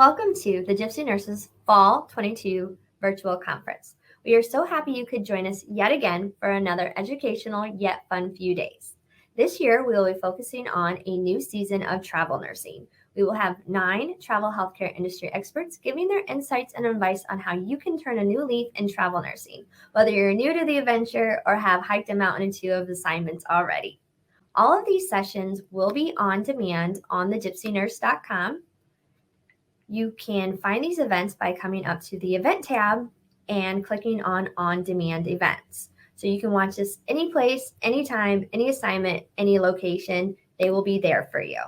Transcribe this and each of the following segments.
Welcome to the Gypsy Nurses Fall 22 Virtual Conference. We are so happy you could join us yet again for another educational yet fun few days. This year, we will be focusing on a new season of travel nursing. We will have 9 travel healthcare industry experts giving their insights and advice on how you can turn a new leaf in travel nursing, whether you're new to the adventure or have hiked a mountain or two of assignments already. All of these sessions will be on demand on the gypsynurse.com. You can find these events by coming up to the event tab and clicking on demand events. So you can watch this any place, anytime, any assignment, any location. They will be there for you.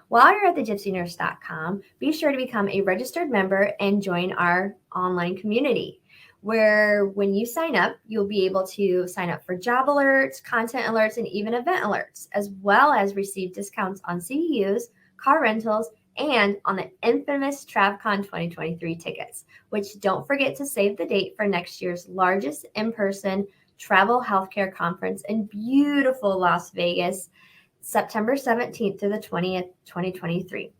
While you're at the gypsynurse.com, be sure to become a registered member and join our online community, where when you sign up, you'll be able to sign up for job alerts, content alerts, and even event alerts, as well as receive discounts on CEUs, car rentals, and on the infamous TravCon 2023 tickets, which don't forget to save the date for next year's largest in-person travel healthcare conference in beautiful Las Vegas, September 17th through the 20th, 2023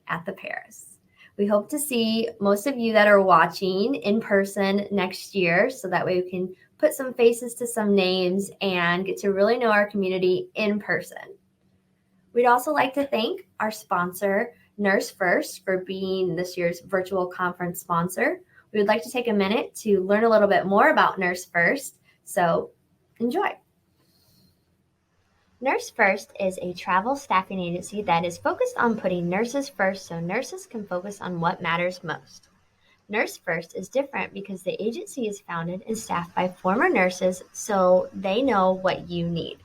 at the Paris. We hope to see most of you that are watching in person next year, so that way we can put some faces to some names and get to really know our community in person. We'd also like to thank our sponsor, Nurse First, for being this year's virtual conference sponsor. We would like to take a minute to learn a little bit more about Nurse First, so enjoy. Nurse First is a travel staffing agency that is focused on putting nurses first so nurses can focus on what matters most. Nurse First is different because the agency is founded and staffed by former nurses, so they know what you need.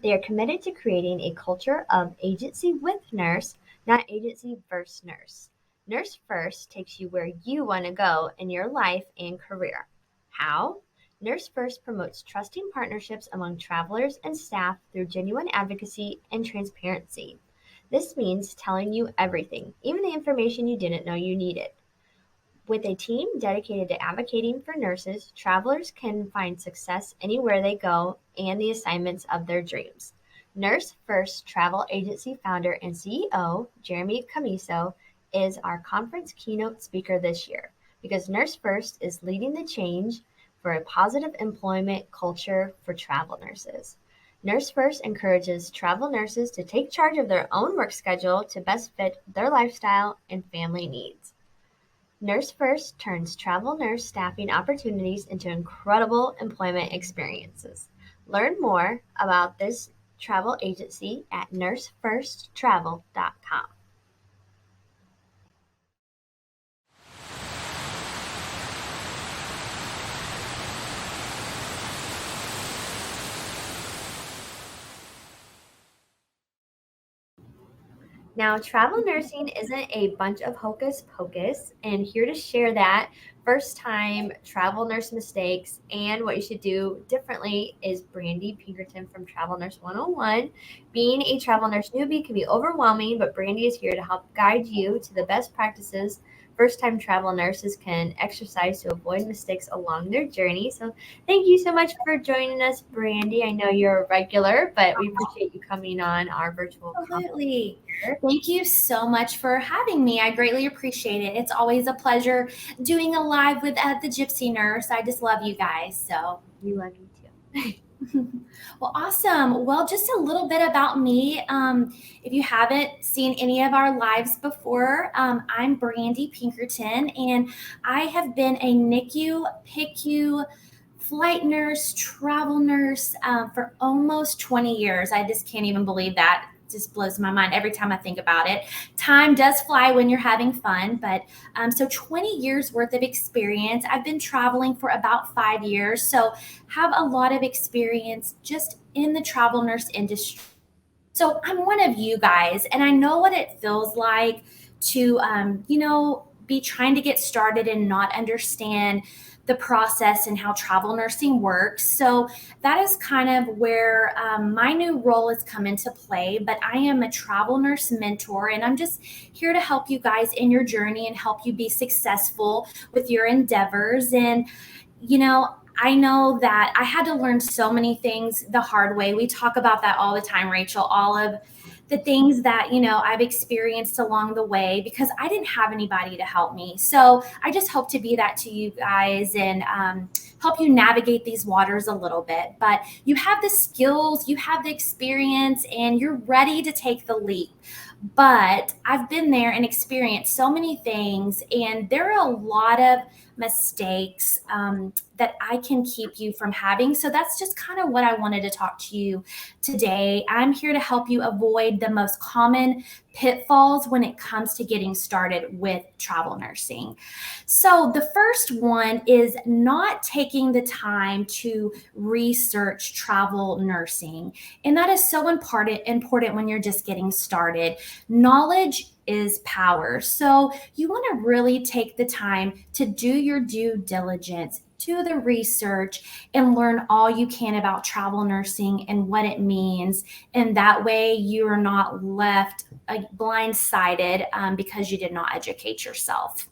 They are committed to creating a culture of agency with nurse, not agency versus nurse. Nurse First takes you where you want to go in your life and career. How? Nurse First promotes trusting partnerships among travelers and staff through genuine advocacy and transparency. This means telling you everything, even the information you didn't know you needed. With a team dedicated to advocating for nurses, travelers can find success anywhere they go and the assignments of their dreams. Nurse First Travel Agency founder and CEO, Jeremy Camiso, is our conference keynote speaker this year because Nurse First is leading the change for a positive employment culture for travel nurses. Nurse First encourages travel nurses to take charge of their own work schedule to best fit their lifestyle and family needs. Nurse First turns travel nurse staffing opportunities into incredible employment experiences. Learn more about this travel agency at nursefirsttravel.com. Now, travel nursing isn't a bunch of hocus pocus, and here to share that first time travel nurse mistakes and what you should do differently is Brandy Pinkerton from Travel Nurse 101. Being a travel nurse newbie can be overwhelming, but Brandy is here to help guide you to the best practices first-time travel nurses can exercise to avoid mistakes along their journey. So thank you so much for joining us, Brandy. I know you're a regular, but we appreciate you coming on our virtual Absolutely. Thank you so much for having me. I greatly appreciate it. It's always a pleasure doing a live with the Gypsy Nurse. I just love you guys. So we love you too. Well, awesome. Well, just a little bit about me. If you haven't seen any of our lives before, I'm Brandy Pinkerton, and I have been a NICU, PICU, flight nurse, travel nurse for almost 20 years. I just can't even believe that. It just blows my mind every time I think about it. Time does fly when you're having fun, but so 20 years worth of experience. I've been traveling for about 5 years, so have a lot of experience just in the travel nurse industry. So I'm one of you guys, and I know what it feels like to, be trying to get started and not understand the process and how travel nursing works. So that is kind of where my new role has come into play. But I am a travel nurse mentor, and I'm just here to help you guys in your journey and help you be successful with your endeavors. And, I know that I had to learn so many things the hard way. We talk about that all the time, Rachel, all of the things that, I've experienced along the way, because I didn't have anybody to help me. So I just hope to be that to you guys and help you navigate these waters a little bit. But you have the skills, you have the experience, and you're ready to take the leap. But I've been there and experienced so many things, and there are a lot of mistakes that I can keep you from having. So that's just kind of what I wanted to talk to you today. I'm here to help you avoid the most common pitfalls when it comes to getting started with travel nursing. So the first one is not taking the time to research travel nursing. And that is so important when you're just getting started. Knowledge is power. So you want to really take the time to do your due diligence, do the research, and learn all you can about travel nursing and what it means. And that way you are not left blindsided because you did not educate yourself.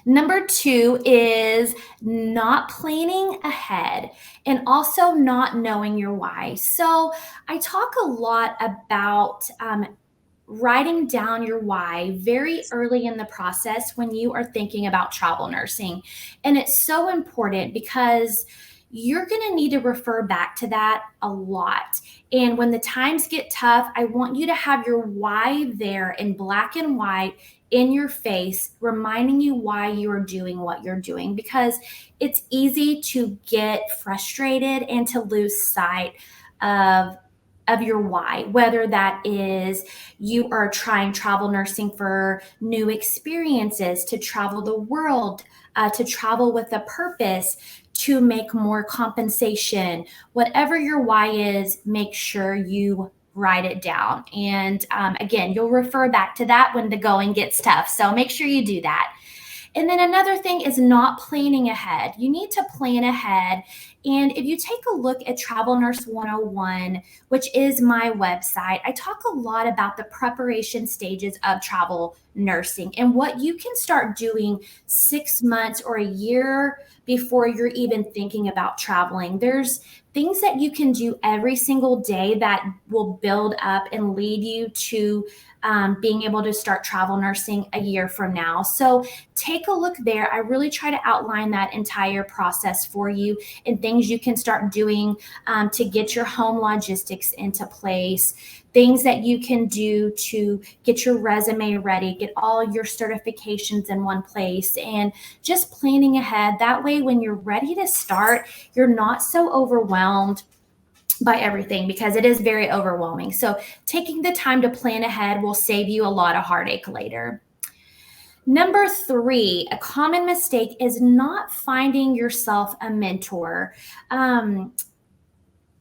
Number 2 is not planning ahead and also not knowing your why. So I talk a lot about writing down your why very early in the process when you are thinking about travel nursing. And it's so important because you're going to need to refer back to that a lot. And when the times get tough, I want you to have your why there in black and white in your face, reminding you why you are doing what you're doing, because it's easy to get frustrated and to lose sight of your why, whether that is you are trying travel nursing for new experiences, to travel the world, to travel with a purpose, to make more compensation. Whatever your why is, make sure you write it down. And again, you'll refer back to that when the going gets tough. So make sure you do that. And then another thing is not planning ahead. You need to plan ahead. And if you take a look at Travel Nurse 101, which is my website, I talk a lot about the preparation stages of travel nursing and what you can start doing 6 months or a year before you're even thinking about traveling. There's things that you can do every single day that will build up and lead you to being able to start travel nursing a year from now. So take a look there. I really try to outline that entire process for you and things you can start doing to get your home logistics into place, things that you can do to get your resume ready, get all your certifications in one place, and just planning ahead. That way, when you're ready to start, you're not so overwhelmed by everything, because it is very overwhelming. So taking the time to plan ahead will save you a lot of heartache later. Number 3, a common mistake is not finding yourself a mentor.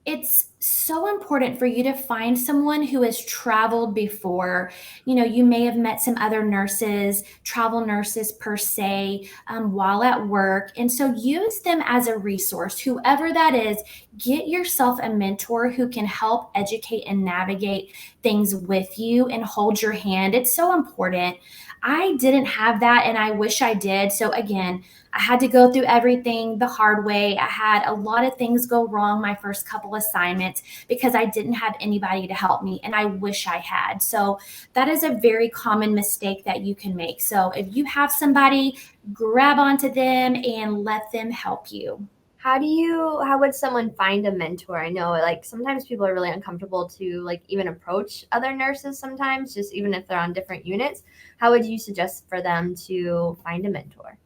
It's so important for you to find someone who has traveled before. You may have met some other nurses, travel nurses per se, while at work. And so use them as a resource. Whoever that is, get yourself a mentor who can help educate and navigate things with you and hold your hand. It's so important. I didn't have that, and I wish I did. So again, I had to go through everything the hard way. I had a lot of things go wrong my first couple assignments because I didn't have anybody to help me, and I wish I had. So that is a very common mistake that you can make. So if you have somebody, grab onto them and let them help you. How would someone find a mentor? I know sometimes people are really uncomfortable to even approach other nurses sometimes, just even if they're on different units. How would you suggest for them to find a mentor?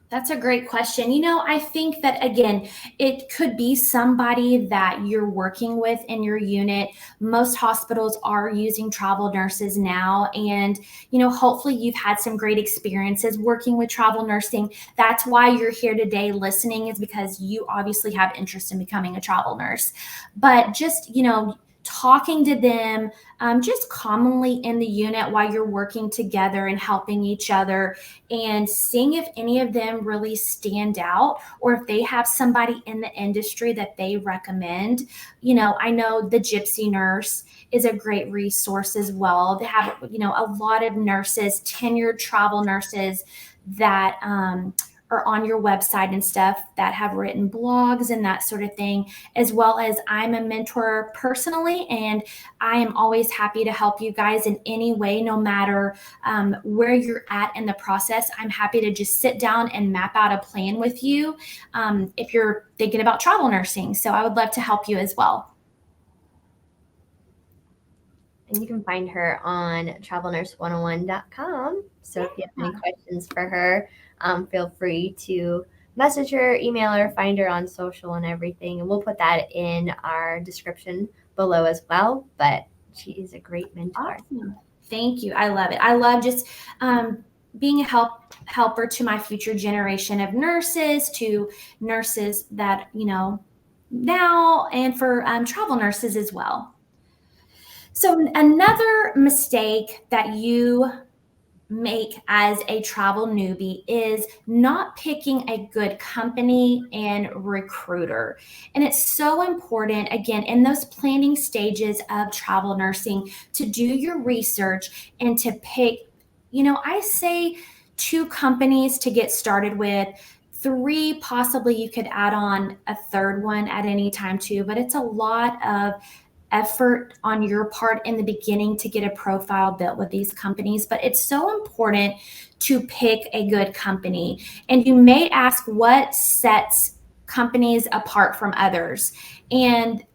That's a great question. I think that, again, it could be somebody that you're working with in your unit. Most hospitals are using travel nurses now. And, hopefully you've had some great experiences working with travel nursing. That's why you're here today listening, is because you obviously have interest in becoming a travel nurse. But just, talking to them just commonly in the unit while you're working together and helping each other, and seeing if any of them really stand out or if they have somebody in the industry that they recommend. I know the Gypsy nurse is a great resource as well. They have, a lot of nurses, tenured travel nurses that are on your website and stuff that have written blogs and that sort of thing, as well as I'm a mentor personally, and I am always happy to help you guys in any way, no matter where you're at in the process. I'm happy to just sit down and map out a plan with you if you're thinking about travel nursing. So I would love to help you as well. And you can find her on travelnurse101.com. So if you have any questions for her, feel free to message her, email her, find her on social and everything. And we'll put that in our description below as well. But she is a great mentor. Awesome. Thank you. I love it. I love just being a helper to my future generation of nurses, to nurses that, now, and for travel nurses as well. So another mistake that you make as a travel newbie is not picking a good company and recruiter. And it's so important, again, in those planning stages of travel nursing, to do your research and to pick, I say 2 companies to get started with. 3, possibly you could add on a 3rd one at any time too, but it's a lot of effort on your part in the beginning to get a profile built with these companies. But it's so important to pick a good company. And you may ask, what sets companies apart from others? And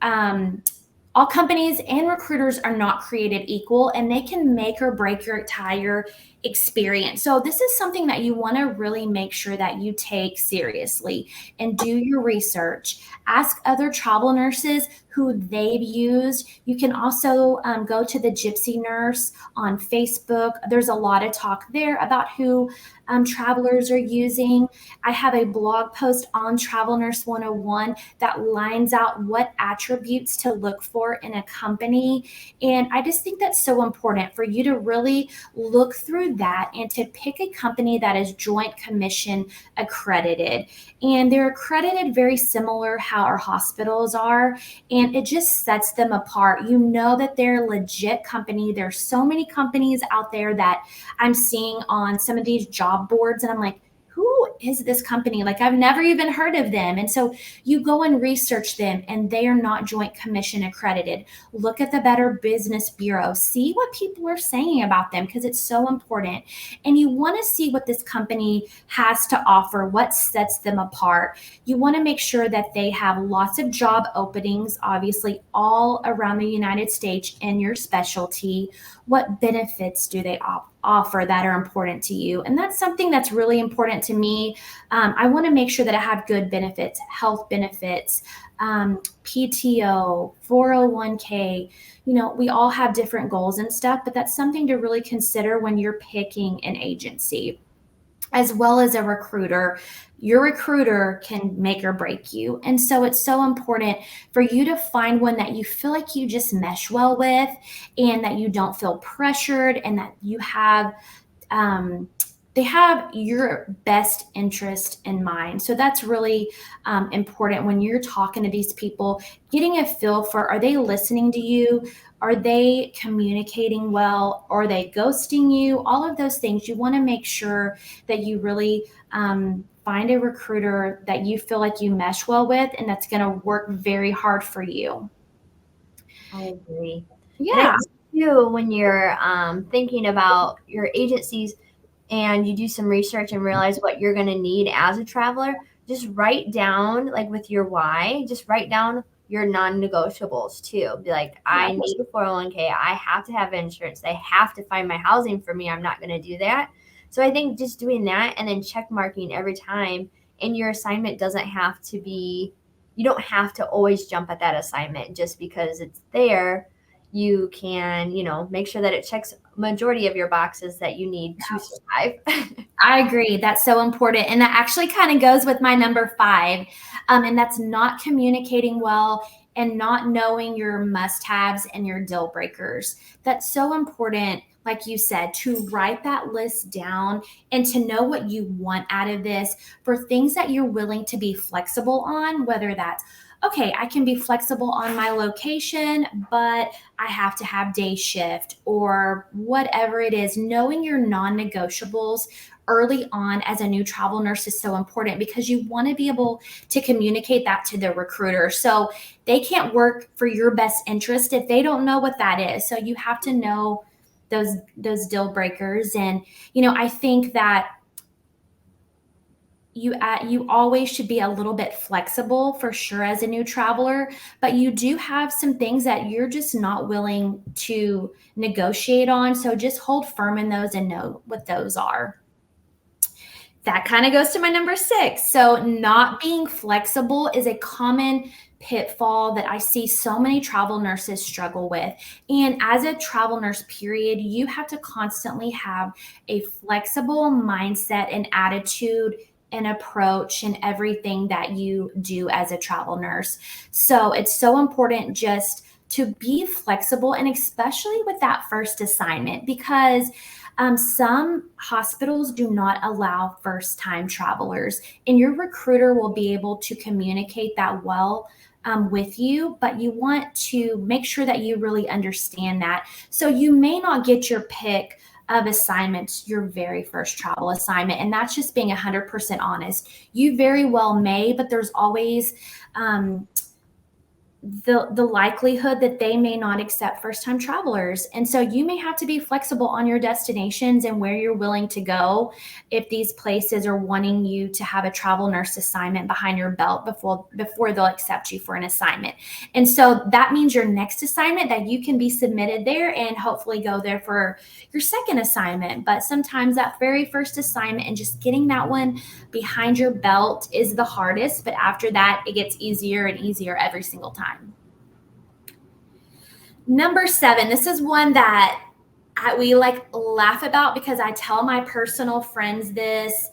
all companies and recruiters are not created equal, and they can make or break your entire experience. So this is something that you want to really make sure that you take seriously and do your research. Ask other travel nurses who they've used. You can also go to the Gypsy Nurse on Facebook. There's a lot of talk there about who travelers are using. I have a blog post on Travel Nurse 101 that lines out what attributes to look for in a company. And I just think that's so important for you to really look through that and to pick a company that is Joint Commission accredited. And they're accredited very similar how our hospitals are, and it just sets them apart. You know that they're a legit company. There's so many companies out there that I'm seeing on some of these job boards, and I'm like, who is this company? Like, I've never even heard of them. And so you go and research them, and they are not Joint Commission accredited. Look at the Better Business Bureau. See what people are saying about them, because it's so important. And you want to see what this company has to offer, what sets them apart. You want to make sure that they have lots of job openings, obviously all around the United States in your specialty. What benefits do they offer that are important to you? And that's something that's really important to me. I want to make sure that I have good benefits, health benefits, PTO, 401k. We all have different goals and stuff, but that's something to really consider when you're picking an agency. As well as a recruiter. Your recruiter can make or break you. And so it's so important for you to find one that you feel like you just mesh well with, and that you don't feel pressured, and that you have they have your best interest in mind. So that's really important when you're talking to these people, getting a feel for, are they listening to you? Are they communicating well? Are they ghosting you? All of those things. You want to make sure that you really find a recruiter that you feel like you mesh well with, and that's going to work very hard for you. I agree. Yeah. Too, when you're thinking about your agencies and you do some research and realize what you're going to need as a traveler, just write down, like with your why, just write down your non-negotiables too. Be like, I need a 401k. I have to have insurance. They have to find my housing for me. I'm not going to do that. So I think just doing that and then check marking every time. And your assignment doesn't have to be, you don't have to always jump at that assignment just because it's there. You can, make sure that it checks majority of your boxes that you need to survive. I agree. That's so important. And that actually kind of goes with my number 5. And that's not communicating well and not knowing your must-haves and your deal breakers. That's so important, like you said, to write that list down and to know what you want out of this, for things that you're willing to be flexible on, whether that's, okay, I can be flexible on my location, but I have to have day shift or whatever it is. Knowing your non-negotiables early on as a new travel nurse is so important, because you want to be able to communicate that to the recruiter. So they can't work for your best interest if they don't know what that is. So you have to know those deal breakers. And I think that you always should be a little bit flexible for sure as a new traveler, but you do have some things that you're just not willing to negotiate on. So just hold firm in those and know what those are. That kind of goes to my number 6. So not being flexible is a common pitfall that I see so many travel nurses struggle with. And as a travel nurse, period, you have to constantly have a flexible mindset and attitude and approach in everything that you do as a travel nurse. So it's so important just to be flexible, and especially with that first assignment, because some hospitals do not allow first-time travelers, and your recruiter will be able to communicate that well with you, but you want to make sure that you really understand that. So you may not get your pick of assignments your very first travel assignment, and that's just being 100% honest. You very well may, but there's always the likelihood that they may not accept first-time travelers. And so you may have to be flexible on your destinations and where you're willing to go if these places are wanting you to have a travel nurse assignment behind your belt before they'll accept you for an assignment. And so that means your next assignment that you can be submitted there and hopefully go there for your second assignment. But sometimes that very first assignment and just getting that one behind your belt is the hardest, but after that, it gets easier and easier every single time. Number 7, this is one that we laugh about because I tell my personal friends this,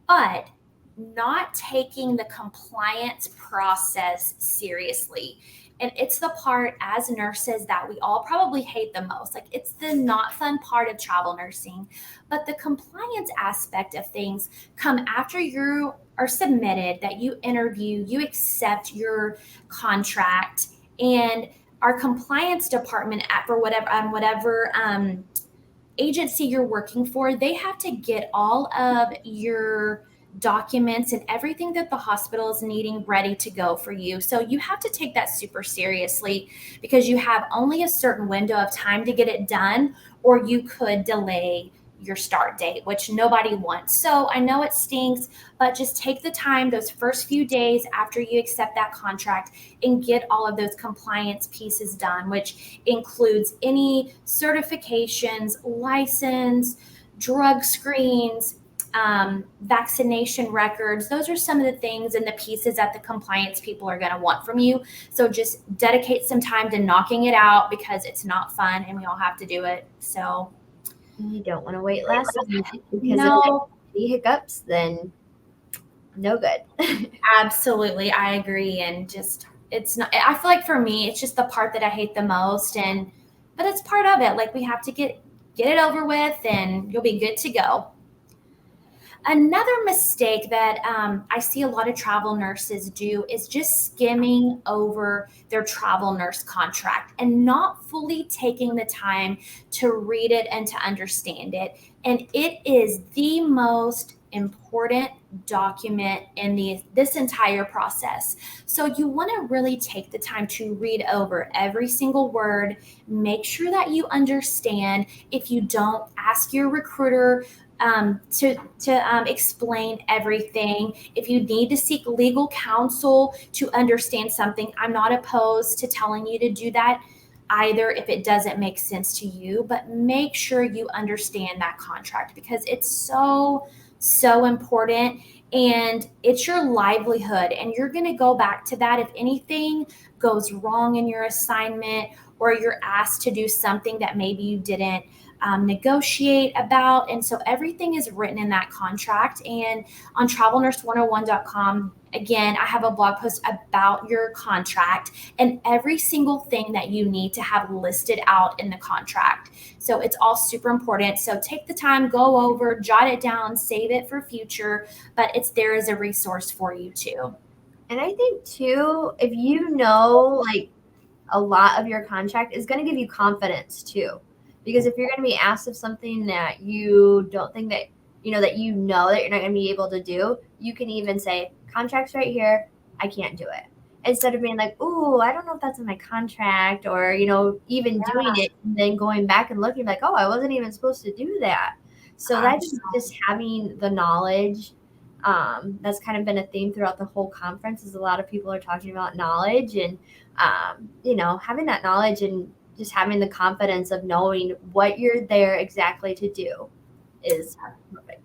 but not taking the compliance process seriously. And it's the part as nurses that we all probably hate the most. Like, it's the not fun part of travel nursing. But the compliance aspect of things come after you are submitted, that you interview, you accept your contract, and our compliance department for whatever agency you're working for, they have to get all of your documents and everything that the hospital is needing ready to go for you. So you have to take that super seriously, because you have only a certain window of time to get it done, or you could delay your start date, which nobody wants. So I know it stinks, but just take the time those first few days after you accept that contract and get all of those compliance pieces done, which includes any certifications, license, drug screens, vaccination records. Those are some of the things and the pieces that the compliance people are going to want from you. So just dedicate some time to knocking it out, because it's not fun and we all have to do it. So you don't want to wait last minute, because no, if any hiccups, then no good. absolutely, I agree. And just, it's not, I feel like for me, it's just the part that I hate the most, but it's part of it. Like, we have to get it over with and you'll be good to go. Another mistake that I see a lot of travel nurses do is just skimming over their travel nurse contract and not fully taking the time to read it and to understand it. And it is the most important document in this entire process. So you want to really take the time to read over every single word, make sure that you understand. If you don't, ask your recruiter to explain everything. If you need to seek legal counsel to understand something, I'm not opposed to telling you to do that either if it doesn't make sense to you, but make sure you understand that contract, because it's so, so important, and it's your livelihood, and you're going to go back to that if anything goes wrong in your assignment, or you're asked to do something that maybe you didn't negotiate about. And so everything is written in that contract. And on travelnurse101.com, again, I have a blog post about your contract and every single thing that you need to have listed out in the contract. So it's all super important. So take the time, go over, jot it down, save it for future, but it's there as a resource for you too. And I think too, if you know, like, a lot of your contract is going to give you confidence too. Because if you're going to be asked of something that you don't think that that you're not going to be able to do, you can even say, contract's right here, I can't do it. Instead of being like, ooh, I don't know if that's in my contract, or, even doing it and then going back and looking like, oh, I wasn't even supposed to do that. So that's just having the knowledge. That's kind of been a theme throughout the whole conference, is a lot of people are talking about knowledge, and having that knowledge and just having the confidence of knowing what you're there exactly to do is perfect.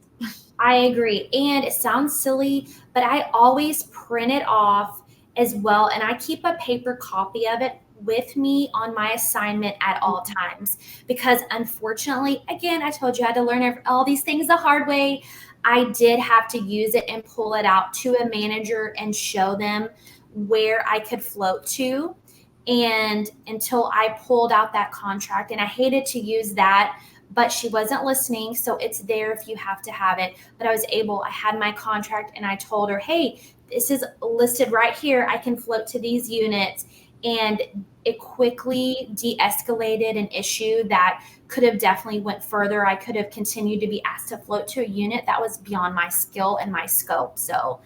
I agree. And it sounds silly, but I always print it off as well. And I keep a paper copy of it with me on my assignment at all times. Because unfortunately, again, I told you I had to learn all these things the hard way. I did have to use it and pull it out to a manager and show them where I could float to. And until I pulled out that contract, and I hated to use that, but she wasn't listening. So it's there if you have to have it. But I had my contract, and I told her, hey, this is listed right here. I can float to these units. And it quickly de-escalated an issue that could have definitely went further. I could have continued to be asked to float to a unit that was beyond my skill and my scope. So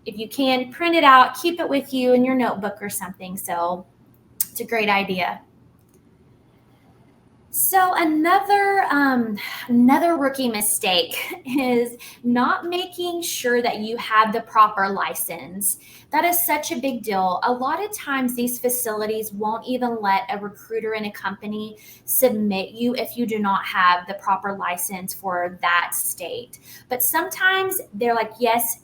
if you can, print it out, keep it with you in your notebook or something. So it's a great idea. So another rookie mistake is not making sure that you have the proper license. That is such a big deal. A lot of times these facilities won't even let a recruiter in a company submit you if you do not have the proper license for that state. But sometimes they're like, yes,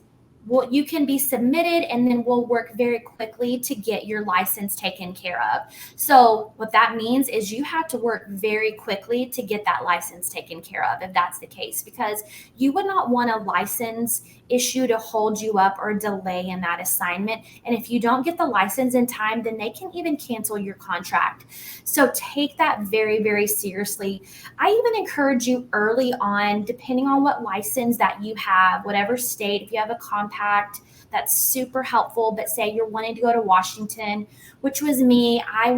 well, you can be submitted, and then we'll work very quickly to get your license taken care of. So what that means is you have to work very quickly to get that license taken care of, if that's the case, because you would not want a license issue to hold you up or delay in that assignment. And if you don't get the license in time, then they can even cancel your contract. So take that very, very seriously. I even encourage you early on, depending on what license that you have, whatever state, if you have a compact, that's super helpful. But say you're wanting to go to Washington, which was me. I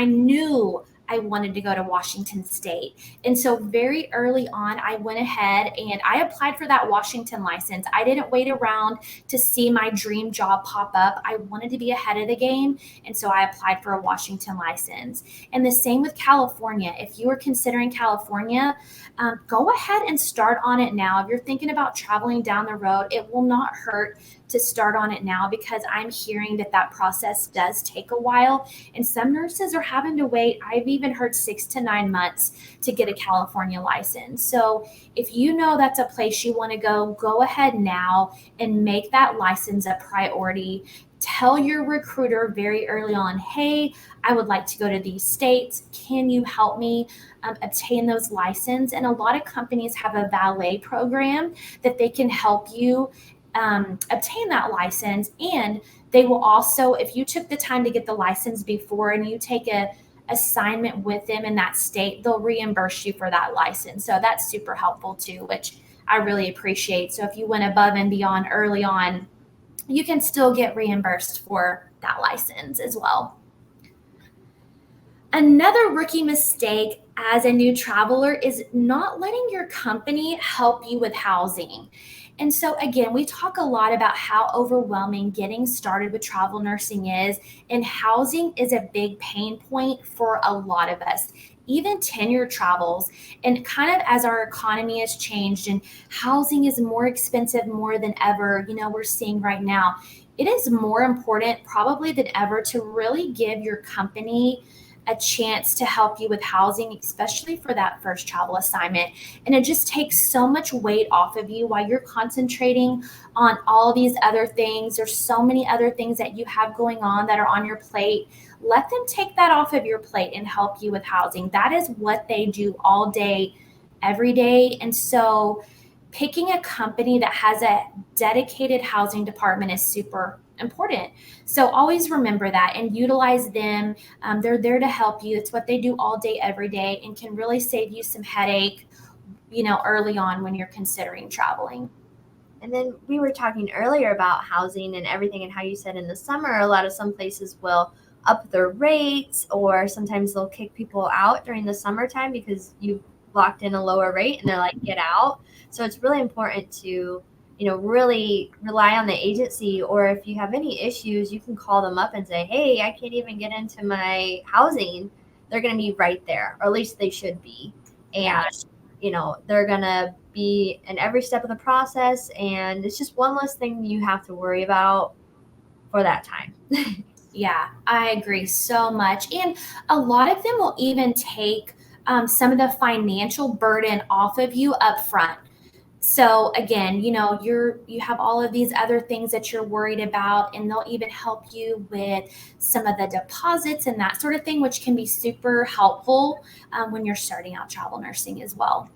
knew I wanted to go to Washington State. And so very early on, I went ahead and I applied for that Washington license. I didn't wait around to see my dream job pop up. I wanted to be ahead of the game. And so I applied for a Washington license. And the same with California. If you are considering California, go ahead and start on it now. If you're thinking about traveling down the road, it will not hurt to start on it now, because I'm hearing that process does take a while, and some nurses are having to wait. I've even heard 6 to 9 months to get a California license. So if you know that's a place you want to go ahead now and make that license a priority. Tell your recruiter very early on, hey, I would like to go to these states. Can you help me obtain those licenses? And a lot of companies have a valet program that they can help you obtain that license. And they will also, if you took the time to get the license before and you take a assignment with them in that state, they'll reimburse you for that license. So that's super helpful too, which I really appreciate. So if you went above and beyond early on, you can still get reimbursed for that license as well. Another rookie mistake as a new traveler is not letting your company help you with housing. And so again, we talk a lot about how overwhelming getting started with travel nursing is, and housing is a big pain point for a lot of us, even tenure travels. And kind of as our economy has changed and housing is more expensive more than ever, we're seeing right now, it is more important probably than ever to really give your company a chance to help you with housing, especially for that first travel assignment. And it just takes so much weight off of you while you're concentrating on all these other things. There's so many other things that you have going on that are on your plate. Let them take that off of your plate and help you with housing. That is what they do all day, every day. And so picking a company that has a dedicated housing department is super important. So always remember that and utilize them. They're there to help you. It's what they do all day, every day, and can really save you some headache, early on when you're considering traveling. And then we were talking earlier about housing and everything, and how you said in the summer, some places will up their rates, or sometimes they'll kick people out during the summertime because you locked in a lower rate and they're like, get out. So it's really important to, really rely on the agency, or if you have any issues, you can call them up and say, hey, I can't even get into my housing. They're going to be right there, or at least they should be. And, they're going to be in every step of the process. And it's just one less thing you have to worry about for that time. Yeah, I agree so much. And a lot of them will even take some of the financial burden off of you up front. So again, you have all of these other things that you're worried about, and they'll even help you with some of the deposits and that sort of thing, which can be super helpful when you're starting out travel nursing as well.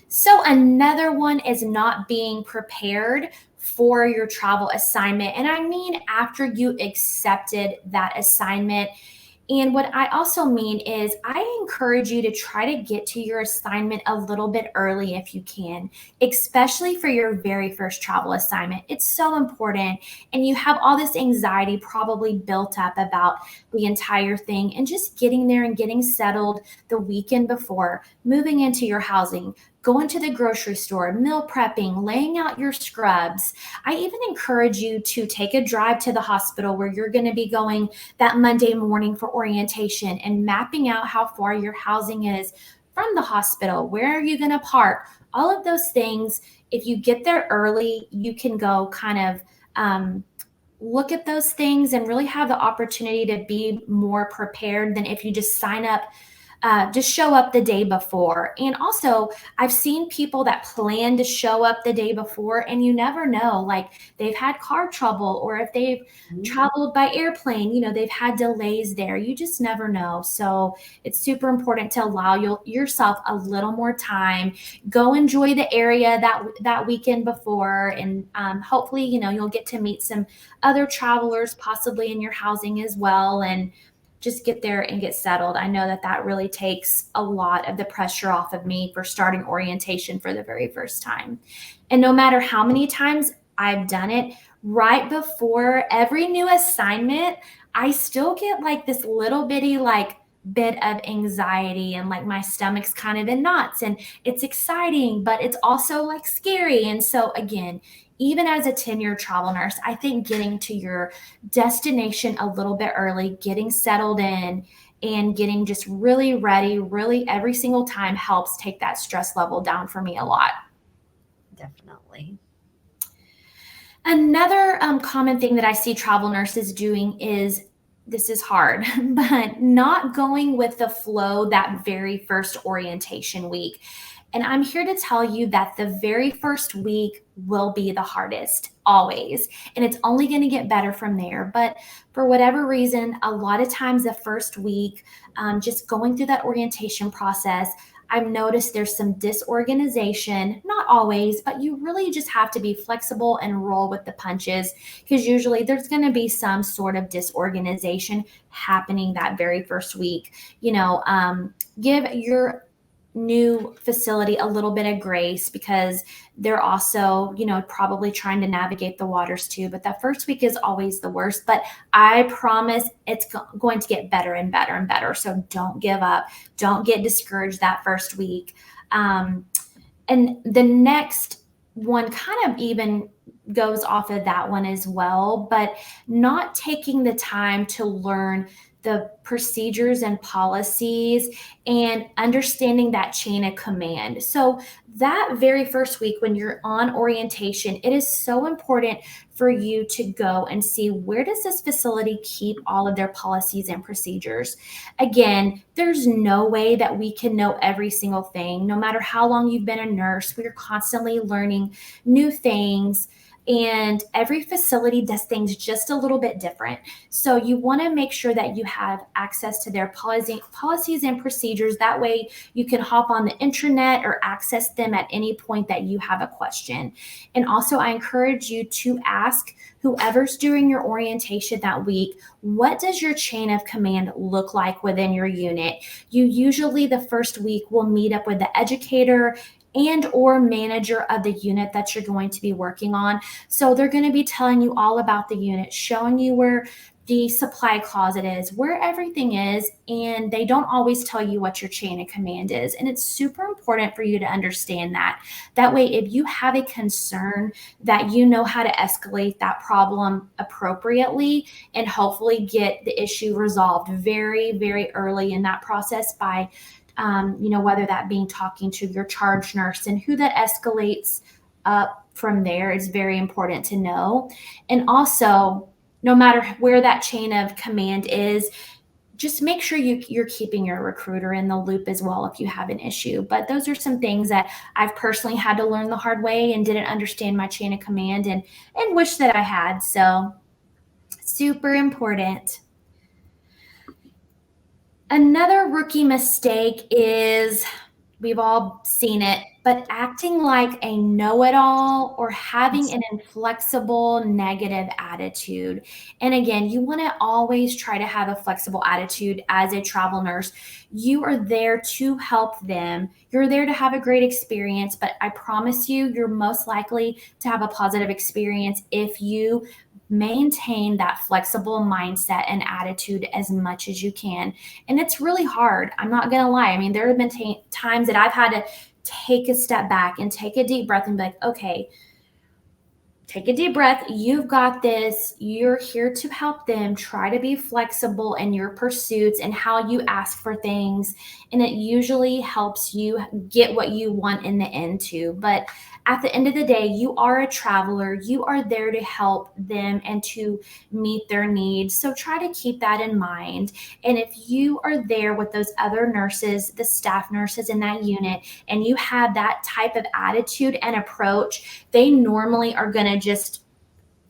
So another one is not being prepared for your travel assignment. And I mean, after you accepted that assignment. And what I also mean is, I encourage you to try to get to your assignment a little bit early if you can, especially for your very first travel assignment. It's so important. And you have all this anxiety probably built up about the entire thing, and just getting there and getting settled the weekend before, moving into your housing, going to the grocery store, meal prepping, laying out your scrubs. I even encourage you to take a drive to the hospital where you're going to be going that Monday morning for orientation, and mapping out how far your housing is from the hospital. Where are you going to park? All of those things. If you get there early, you can go kind of look at those things and really have the opportunity to be more prepared than if you just just show up the day before. And also, I've seen people that plan to show up the day before, and you never know, like they've had car trouble, or if they've traveled by airplane, they've had delays there. You just never know. So it's super important to allow yourself a little more time. Go enjoy the area that weekend before, and hopefully, you'll get to meet some other travelers possibly in your housing as well, and just get there and get settled. I know that really takes a lot of the pressure off of me for starting orientation for the very first time. And no matter how many times I've done it, right before every new assignment, I still get like this little bitty bit of anxiety, and like my stomach's kind of in knots, and it's exciting, but it's also like scary. And so again, even as a 10-year travel nurse, I think getting to your destination a little bit early, getting settled in, and getting just really ready, really every single time helps take that stress level down for me a lot. Definitely. Another common thing that I see travel nurses doing is, this is hard, but not going with the flow that very first orientation week. And I'm here to tell you that the very first week will be the hardest, always. And it's only going to get better from there. But for whatever reason, a lot of times the first week, just going through that orientation process, I've noticed there's some disorganization, not always, but you really just have to be flexible and roll with the punches, because usually there's going to be some sort of disorganization happening that very first week. Give your new facility a little bit of grace, because they're also, probably trying to navigate the waters too. But that first week is always the worst. But I promise it's going to get better and better and better. So don't give up. Don't get discouraged that first week. And the next one kind of even goes off of that one as well, but not taking the time to learn the procedures and policies and understanding that chain of command. So that very first week when you're on orientation, it is so important for you to go and see, where does this facility keep all of their policies and procedures? Again, there's no way that we can know every single thing. No matter how long you've been a nurse, we are constantly learning new things. And every facility does things just a little bit different. So you want to make sure that you have access to their policies and procedures. That way you can hop on the intranet or access them at any point that you have a question. And also, I encourage you to ask whoever's doing your orientation that week, what does your chain of command look like within your unit? You usually the first week will meet up with the educator and or manager of the unit that you're going to be working on. So they're going to be telling you all about the unit, showing you where the supply closet is, where everything is, and they don't always tell you what your chain of command is. And it's super important for you to understand that. That way, if you have a concern, that you know how to escalate that problem appropriately and hopefully get the issue resolved very, very early in that process by, whether that being talking to your charge nurse, and who that escalates up from there is very important to know. And also, no matter where that chain of command is, just make sure you're keeping your recruiter in the loop as well if you have an issue. But those are some things that I've personally had to learn the hard way and didn't understand my chain of command and wish that I had. So super important. Another rookie mistake is, we've all seen it, but acting like a know-it-all or having an inflexible negative attitude. And again, you want to always try to have a flexible attitude as a travel nurse. You are there to help them. You're there to have a great experience, but I promise you, you're most likely to have a positive experience if you maintain that flexible mindset and attitude as much as you can. And it's really hard. I'm not going to lie. I mean, there have been times that I've had to take a step back and take a deep breath and be like, okay, take a deep breath. You've got this. You're here to help them. Try to be flexible in your pursuits and how you ask for things. And it usually helps you get what you want in the end too. But at the end of the day, you are a traveler. You are there to help them and to meet their needs. So try to keep that in mind. And if you are there with those other nurses, the staff nurses in that unit, and you have that type of attitude and approach, they normally are going to just,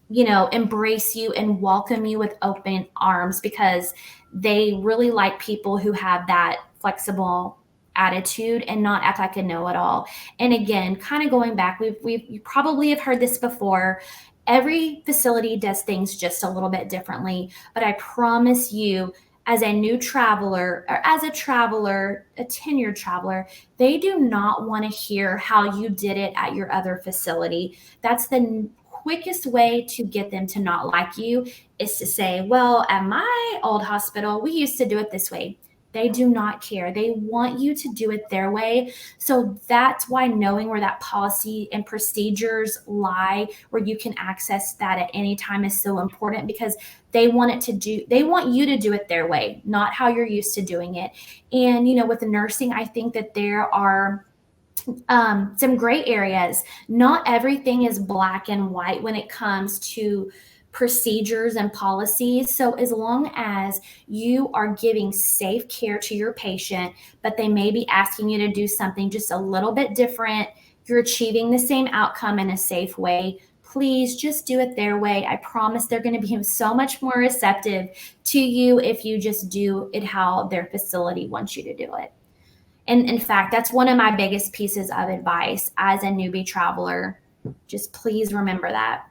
embrace you and welcome you with open arms, because they really like people who have that flexible attitude and not act like a know-it-all. And again, kind of going back, you probably have heard this before. Every facility does things just a little bit differently, but I promise you, as a new traveler or as a traveler, a tenured traveler, they do not want to hear how you did it at your other facility. That's the quickest way to get them to not like you, is to say, well, at my old hospital, we used to do it this way. They do not care. They want you to do it their way. So that's why knowing where that policy and procedures lie, where you can access that at any time, is so important, because they want you to do it their way, not how you're used to doing it. And, with the nursing, I think that there are some gray areas. Not everything is black and white when it comes to procedures and policies. So as long as you are giving safe care to your patient, but they may be asking you to do something just a little bit different, you're achieving the same outcome in a safe way, please just do it their way. I promise they're going to be so much more receptive to you if you just do it how their facility wants you to do it. And in fact, that's one of my biggest pieces of advice as a newbie traveler. Just please remember that.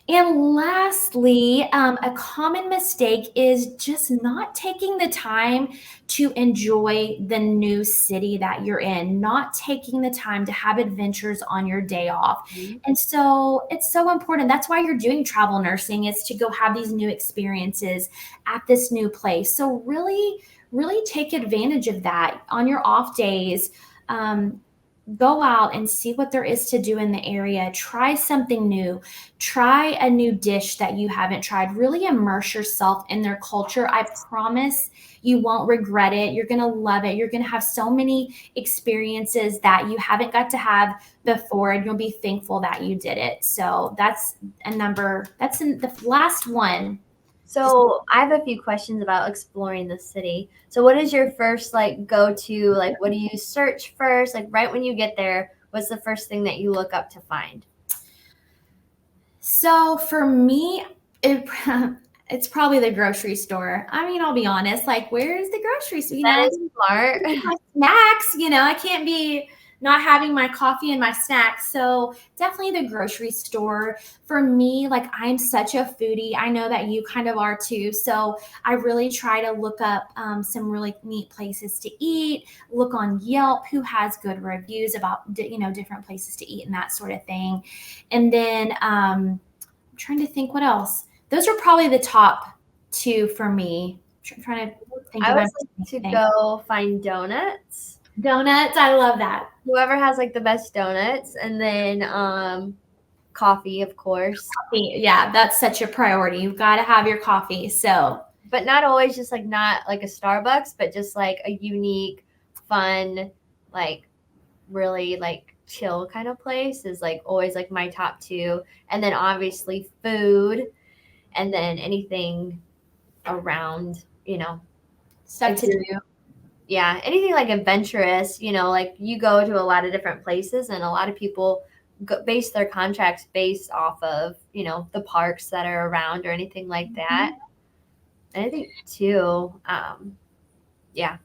And lastly, a common mistake is just not taking the time to enjoy the new city that you're in, not taking the time to have adventures on your day off. Mm-hmm. And so it's so important. That's why you're doing travel nursing, is to go have these new experiences at this new place. So really, really take advantage of that on your off days. Go out and see what there is to do in the area. Try something new. Try a new dish that you haven't tried. Really immerse yourself in their culture. I promise you won't regret it. You're going to love it. You're going to have so many experiences that you haven't got to have before, and you'll be thankful that you did it. So that's the last one. So I have a few questions about exploring the city. So what is your first go-to, what do you search first? Right when you get there, what's the first thing that you look up to find? So for me, it's probably the grocery store. I mean, I'll be honest, where's the grocery store? That is smart. My snacks, I can't be not having my coffee and my snacks. So definitely the grocery store. For me, I'm such a foodie. I know that you kind of are too. So I really try to look up some really neat places to eat, look on Yelp who has good reviews about, different places to eat and that sort of thing. And then I'm trying to think what else. Those are probably the top two for me. I'm trying to think I if I'm always like to anything. go find donuts. Donuts. I love that. Whoever has like the best donuts, and then coffee, of course. Yeah, that's such a priority. You've got to have your coffee. So, But not always just like not like a Starbucks, but just like a unique, fun, like really like chill kind of place is like always like my top two. And then obviously food, and then anything around, stuff if to you're, do. yeah, anything like adventurous, like you go to a lot of different places, and a lot of people base their contracts based off of, the parks that are around or anything like that. And I think too, yeah,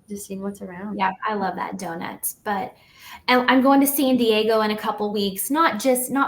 just seeing what's around. Yeah, I love that donuts. But and I'm going to San Diego in a couple weeks, not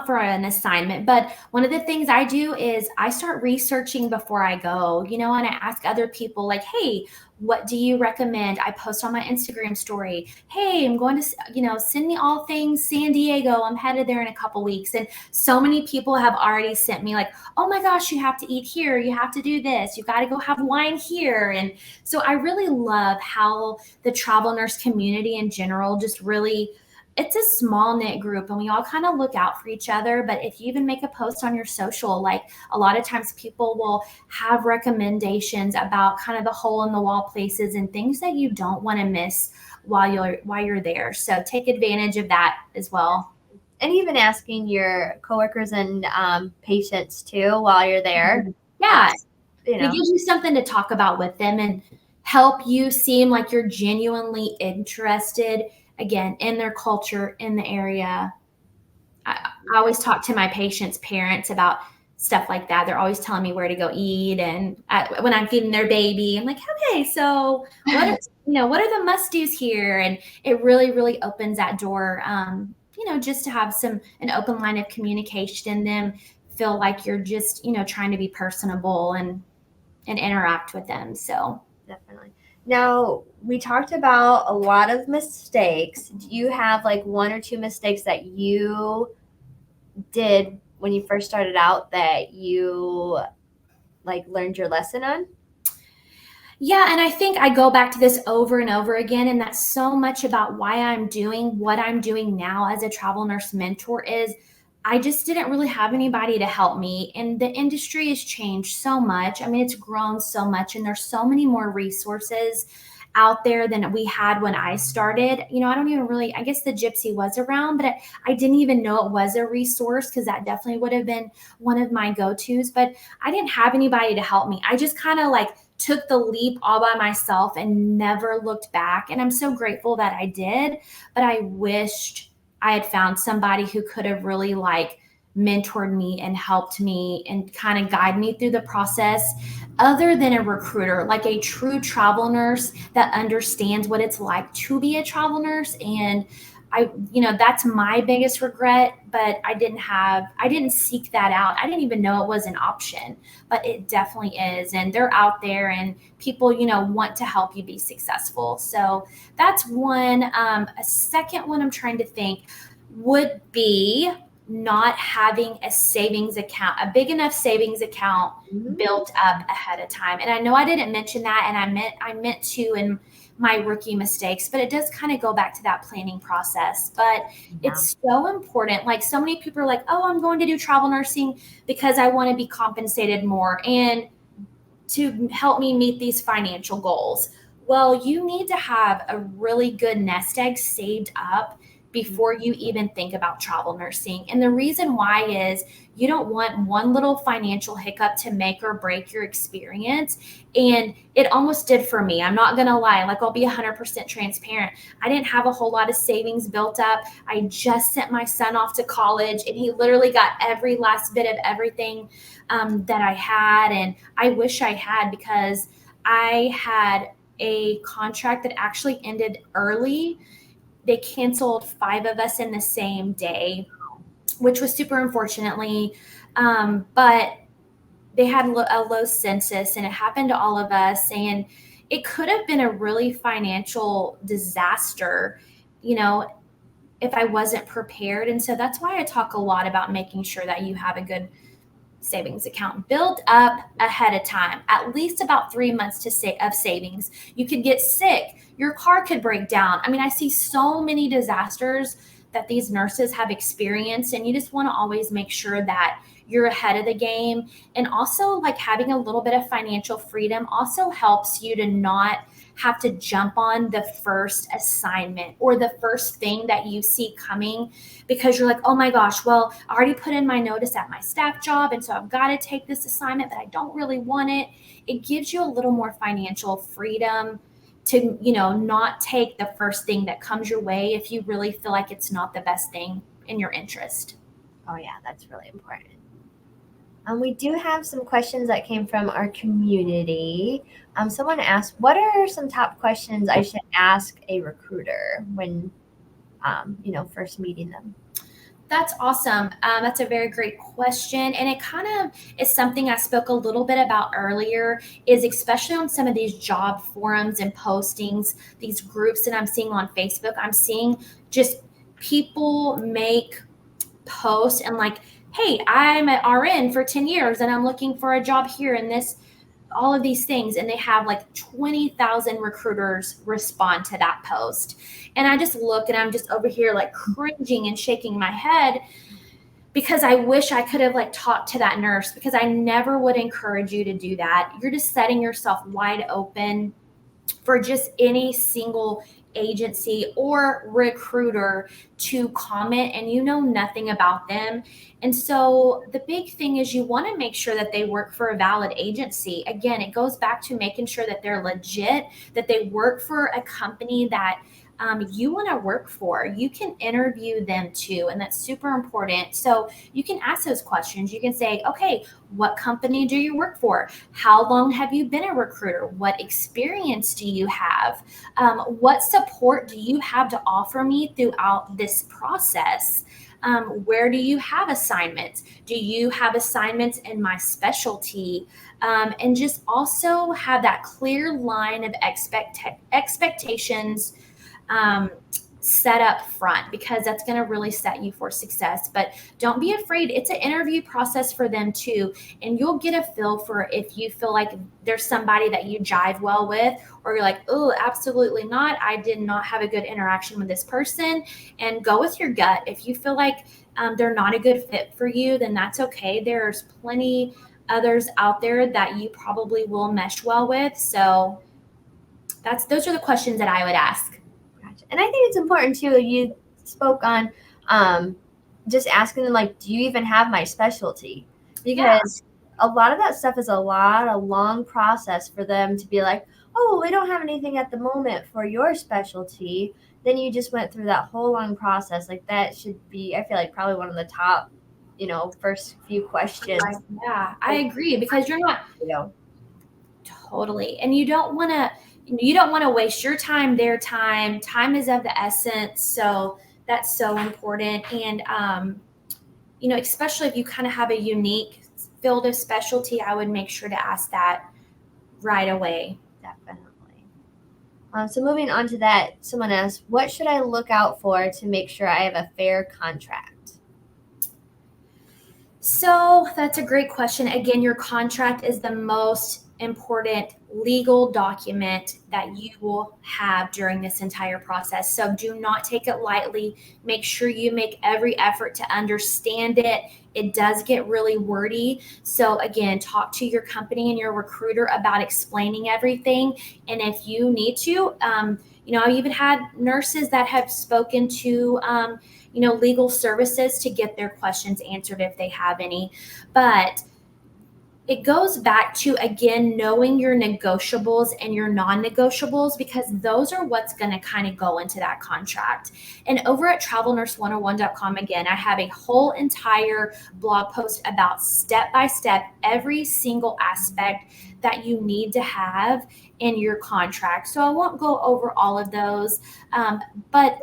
for an assignment, but one of the things I do is I start researching before I go, and I ask other people like, "Hey, what do you recommend?" I post on my Instagram story, "Hey, I'm going to, send me all things San Diego. I'm headed there in a couple weeks." And so many people have already sent me like, "Oh my gosh, you have to eat here. You have to do this. You got to go have wine here." And so I really love how the travel nurse community in general just really, it's a small knit group and we all kind of look out for each other. But if you even make a post on your social, like a lot of times people will have recommendations about kind of the hole in the wall places and things that you don't want to miss while you're there. So take advantage of that as well. And even asking your coworkers and patients too while you're there. Yeah. You It know, gives you something to talk about with them and help you seem like you're genuinely interested, again, in their culture, in the area. I always talk to my patients' parents about stuff like that. They're always telling me where to go eat, and when I'm feeding their baby, I'm like, okay, so what are the must dos here? And it really, really opens that door. Just to have an open line of communication, them feel like you're just trying to be personable and interact with them. So definitely. Now, we talked about a lot of mistakes. Do you have like one or two mistakes that you did when you first started out that you like learned your lesson on? yeah, and I think I go back to this over and over again, and that's so much about why I'm doing what I'm doing now as a travel nurse mentor is I just didn't really have anybody to help me. And the industry has changed so much. I mean, it's grown so much, and there's so many more resources out there than we had when I started. I don't even really, I guess the Gypsy was around, but I didn't even know it was a resource because that definitely would have been one of my go tos. But I didn't have anybody to help me. I just kind of like took the leap all by myself and never looked back. And I'm so grateful that I did, but I wished I had found somebody who could have really like mentored me and helped me and kind of guide me through the process other than a recruiter, like a true travel nurse that understands what it's like to be a travel nurse. And that's my biggest regret, but I didn't seek that out. I didn't even know it was an option, but it definitely is. And they're out there and people, want to help you be successful. So that's one. A second one I'm trying to think would be not having a savings account, a big enough savings account built up ahead of time. And I know I didn't mention that, and I meant to in my rookie mistakes, but it does kind of go back to that planning process. But it's so important. Like so many people are like, oh, I'm going to do travel nursing because I want to be compensated more and to help me meet these financial goals. Well, you need to have a really good nest egg saved up before you even think about travel nursing. And the reason why is you don't want one little financial hiccup to make or break your experience. And it almost did for me. I'm not going to lie. Like, I'll be 100% transparent. I didn't have a whole lot of savings built up. I just sent my son off to college and he literally got every last bit of everything that I had. And I wish I had, because I had a contract that actually ended early. They canceled 5 of us in the same day, which was super unfortunately. But they had a low census and it happened to all of us. And it could have been a really financial disaster, if I wasn't prepared. And so that's why I talk a lot about making sure that you have a good savings account. Build up ahead of time, at least about 3 months of savings. You could get sick. Your car could break down. I mean, I see so many disasters that these nurses have experienced, and you just want to always make sure that you're ahead of the game. And also, like, having a little bit of financial freedom also helps you to not have to jump on the first assignment or the first thing that you see coming, because you're like, oh my gosh, well, I already put in my notice at my staff job, and so I've got to take this assignment, but I don't really want it. It gives you a little more financial freedom to, not take the first thing that comes your way if you really feel like it's not the best thing in your interest. Oh yeah, that's really important. We do have some questions that came from our community. Someone asked, what are some top questions I should ask a recruiter when, first meeting them? That's awesome. That's a very great question. And it kind of is something I spoke a little bit about earlier, is especially on some of these job forums and postings, these groups that I'm seeing on Facebook, I'm seeing just people make posts and like, hey, I'm an RN for 10 years and I'm looking for a job here in this, all of these things. And they have like 20,000 recruiters respond to that post. And I just look and I'm just over here like cringing and shaking my head, because I wish I could have like talked to that nurse, because I never would encourage you to do that. You're just setting yourself wide open for just any single agency or recruiter to comment, and you know nothing about them. And so the big thing is you want to make sure that they work for a valid agency. Again, it goes back to making sure that they're legit, that they work for a company that you want to work for. You can interview them too, and that's super important. So you can ask those questions. You can say, okay, what company do you work for? How long have you been a recruiter? What experience do you have? What support do you have to offer me throughout this process? Where do you have assignments? Do you have assignments in my specialty? And just also have that clear line of expectations set up front, because that's going to really set you for success. But don't be afraid. It's an interview process for them too. And you'll get a feel for if you feel like there's somebody that you jive well with, or you're like, oh, absolutely not. I did not have a good interaction with this person. And go with your gut. If you feel like they're not a good fit for you, then that's okay. There's plenty others out there that you probably will mesh well with. So those are the questions that I would ask. And I think it's important too, you spoke on just asking them, like, do you even have my specialty? Because a lot of that stuff is a long process for them to be like, oh, we don't have anything at the moment for your specialty. Then you just went through that whole long process. Like, that should be, I feel like, probably one of the top, first few questions. Yeah, I agree, because you're not totally, and you don't want to waste your time, their time. Time is of the essence. So that's so important. And, especially if you kind of have a unique field of specialty, I would make sure to ask that right away. Definitely. So moving on to that, someone asked, what should I look out for to make sure I have a fair contract? So that's a great question. Again, your contract is the most important legal document that you will have during this entire process. So do not take it lightly. Make sure you make every effort to understand it. It does get really wordy. So again, talk to your company and your recruiter about explaining everything. And if you need to, I've even had nurses that have spoken to, legal services to get their questions answered if they have any. But it goes back to, again, knowing your negotiables and your non-negotiables, because those are what's going to kind of go into that contract. And over at travelnurse101.com, again, I have a whole entire blog post about step-by-step every single aspect that you need to have in your contract. So I won't go over all of those, but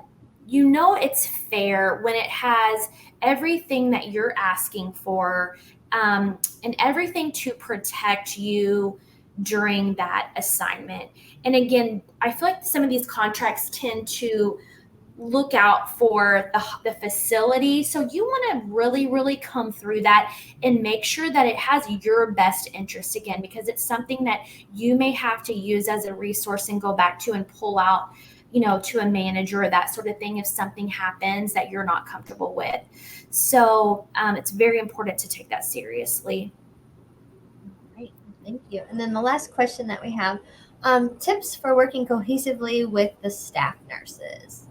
it's fair when it has everything that you're asking for, and everything to protect you during that assignment. And again, I feel like some of these contracts tend to look out for the facility. So you want to really, really come through that and make sure that it has your best interest again, because it's something that you may have to use as a resource and go back to and pull out, to a manager or that sort of thing if something happens that you're not comfortable with. So it's very important to take that seriously. Great, thank you. And then the last question that we have, tips for working cohesively with the staff nurses.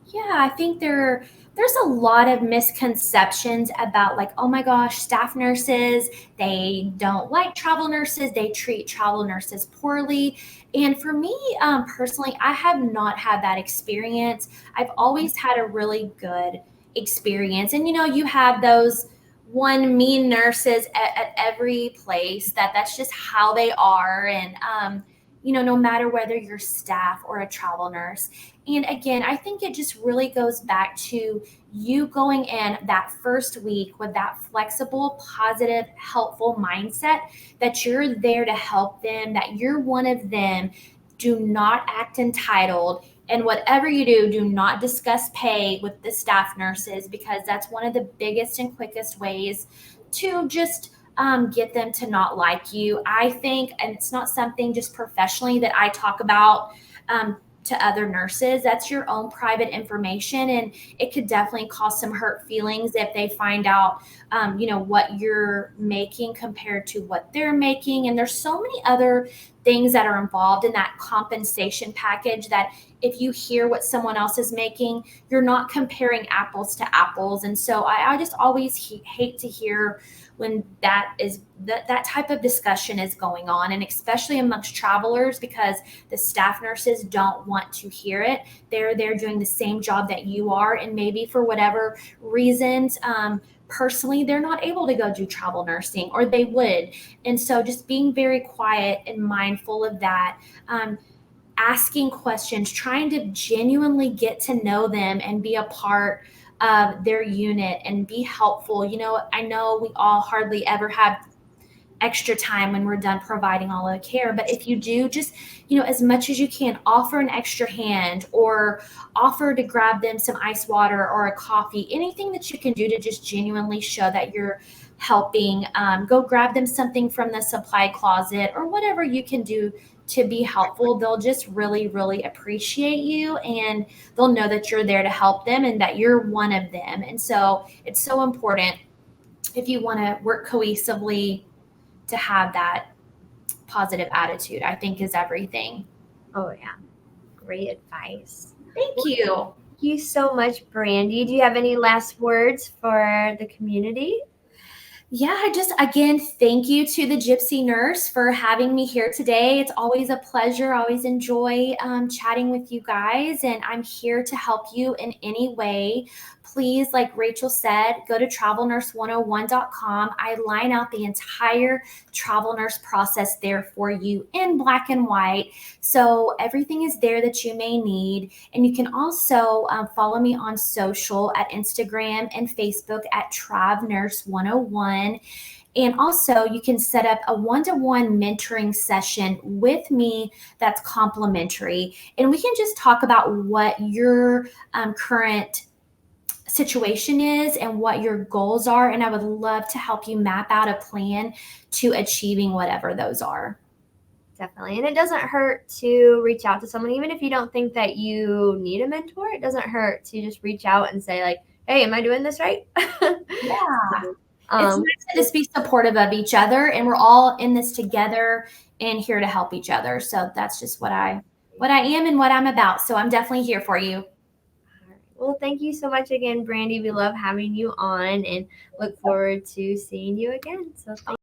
Yeah, I think there's a lot of misconceptions about, like, oh my gosh, staff nurses, they don't like travel nurses, they treat travel nurses poorly. And for me, personally, I have not had that experience. I've always had a really good experience. And you have those one mean nurses at every place, that's just how they are. And no matter whether you're staff or a travel nurse. And again, I think it just really goes back to you going in that first week with that flexible, positive, helpful mindset that you're there to help them, that you're one of them. Do not act entitled. And whatever you do not discuss pay with the staff nurses, because that's one of the biggest and quickest ways to just get them to not like you, I think. And it's not something just professionally that I talk about to other nurses. That's your own private information, and it could definitely cause some hurt feelings if they find out what you're making compared to what they're making. And there's so many other things that are involved in that compensation package that if you hear what someone else is making, you're not comparing apples to apples. And so I just always hate to hear when that type of discussion is going on, and especially amongst travelers, because the staff nurses don't want to hear it. They're doing the same job that you are, and maybe for whatever reasons, personally, they're not able to go do travel nursing, or they would. And so just being very quiet and mindful of that, asking questions, trying to genuinely get to know them and be a part of their unit and be helpful. I know we all hardly ever have extra time when we're done providing all of the care, but if you do, just as much as you can, offer an extra hand or offer to grab them some ice water or a coffee, anything that you can do to just genuinely show that you're helping. Go grab them something from the supply closet or whatever you can do to be helpful. They'll just really, really appreciate you, and they'll know that you're there to help them and that you're one of them. And so it's so important, if you want to work cohesively, to have that positive attitude, I think, is everything. Oh yeah, great advice. Thank you. Thank you so much, Brandy. Do you have any last words for the community? Yeah, again, thank you to the Gypsy nurse for having me here today. It's always a pleasure. I always enjoy chatting with you guys, and I'm here to help you in any way. Please, like Rachel said, go to travelnurse101.com. I line out the entire travel nurse process there for you in black and white. So everything is there that you may need. And you can also follow me on social at Instagram and Facebook at TravNurse101. And also, you can set up a one-to-one mentoring session with me that's complimentary. And we can just talk about what your current situation is and what your goals are. And I would love to help you map out a plan to achieving whatever those are. Definitely. And it doesn't hurt to reach out to someone, even if you don't think that you need a mentor. It doesn't hurt to just reach out and say, like, hey, am I doing this right? Yeah. It's nice to just be supportive of each other, and we're all in this together and here to help each other. So that's just what I am and what I'm about. So I'm definitely here for you. Well, thank you so much again, Brandy. We love having you on and look forward to seeing you again. So thank